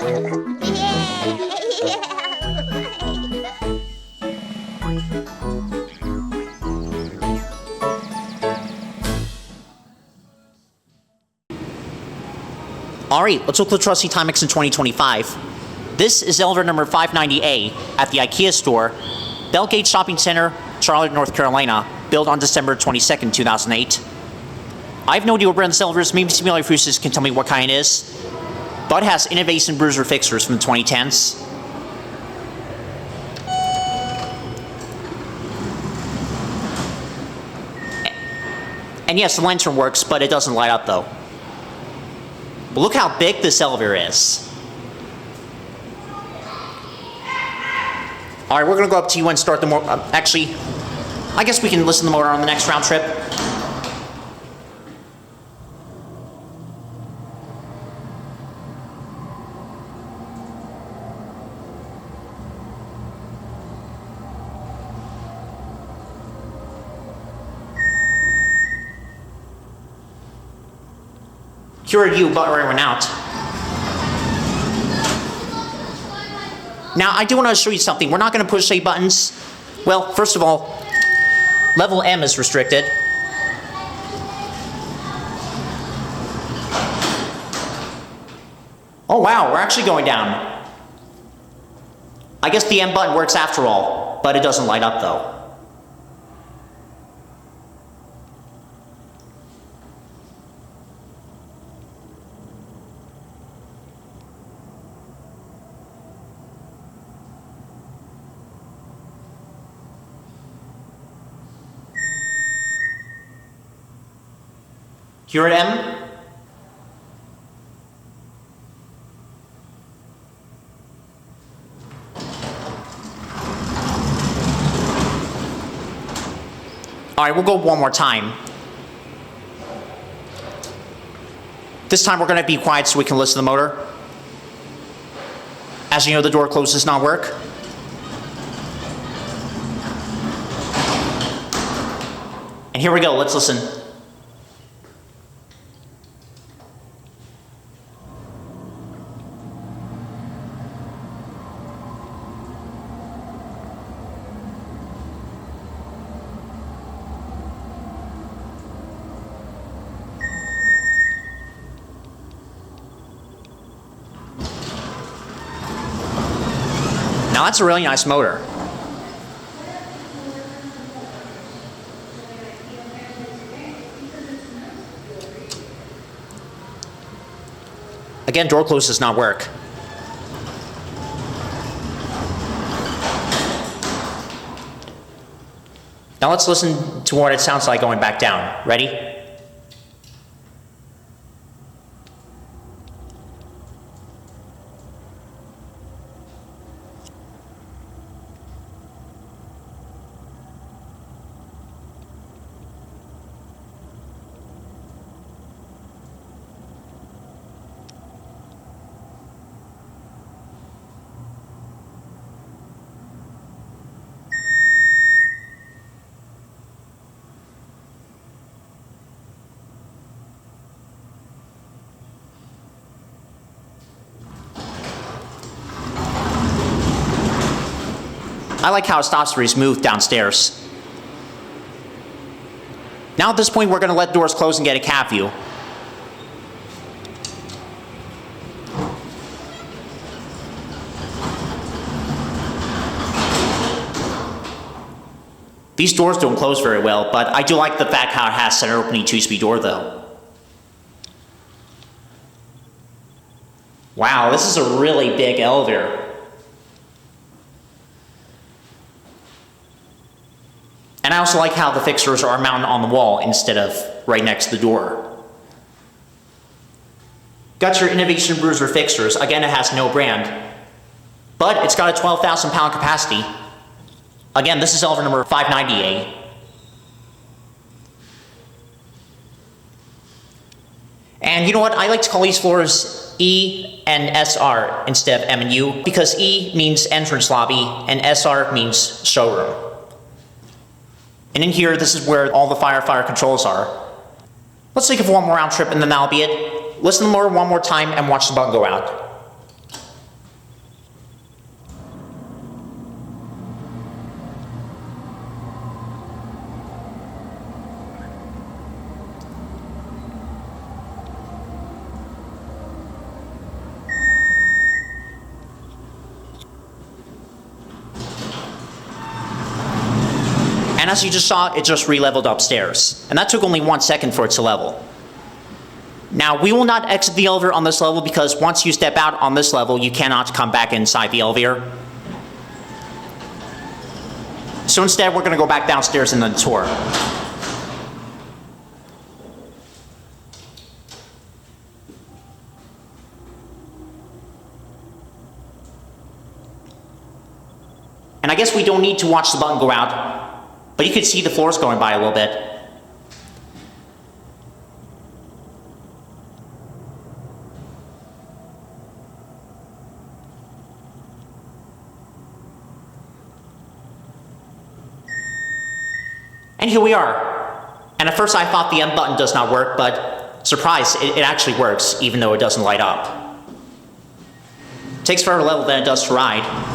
Alright, let's look at the trusty Timex in 2025. This is elevator number 590A at the IKEA store, Belgate Shopping Center, Charlotte, North Carolina, built on December 22nd, 2008. I have no idea what brand this elevator is. Maybe Simulator Fuses can tell me what kind it is. But it has innovation bruiser fixtures from the 2010s. And yes, the lantern works, but it doesn't light up though. But look how big this elevator is. Alright, we're going to go up to you and start the motor. Actually, I guess we can listen to the motor on the next round trip. Here are you, but everyone out. Now, I do want to show you something. We're not going to push any buttons. Well, first of all, level M is restricted. Oh wow, we're actually going down. I guess the M button works after all, but it doesn't light up though. Here at M. All right, we'll go one more time. This time we're going to be quiet so we can listen to the motor. As you know, the door close does not work. And here we go, let's listen. Now that's a really nice motor. Again, door close does not work. Now let's listen to what it sounds like going back down. Ready? I like how it stops very smooth downstairs. Now at this point we're going to let doors close and get a cab view. These doors don't close very well, but I do like the fact how it has center opening 2-speed door though. Wow, this is a really big elevator. And I also like how the fixtures are mounted on the wall instead of right next to the door. Got your Innovation Bruiser fixtures. Again, it has no brand, but it's got a 12,000 pound capacity. Again, this is elevator number 590A. And you know what? I like to call these floors E and SR instead of M and U, because E means entrance lobby and SR means showroom. And in here, this is where all the firefighter controls are. Let's take it for one more round trip and then that'll be it. Listen to the motor one more time and watch the button go out. And as you just saw, it just re-leveled upstairs. And that took only 1 second for it to level. Now, we will not exit the elevator on this level because once you step out on this level, you cannot come back inside the elevator. So instead, we're going to go back downstairs and then tour. And I guess we don't need to watch the button go out, but you can see the floors going by a little bit. And here we are. And at first I thought the M button does not work, but surprise, it actually works, even though it doesn't light up. It takes forever to level than it does to ride.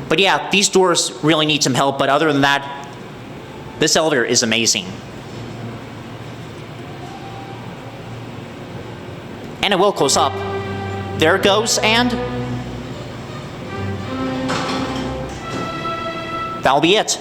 But yeah, these doors really need some help, but other than that, this elevator is amazing. And it will close up. There it goes, and that'll be it.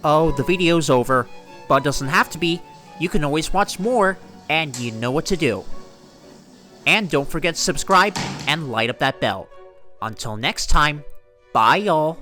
Oh, the video's over. But it doesn't have to be. You can always watch more, and you know what to do. And don't forget to subscribe and light up that bell. Until next time, bye y'all.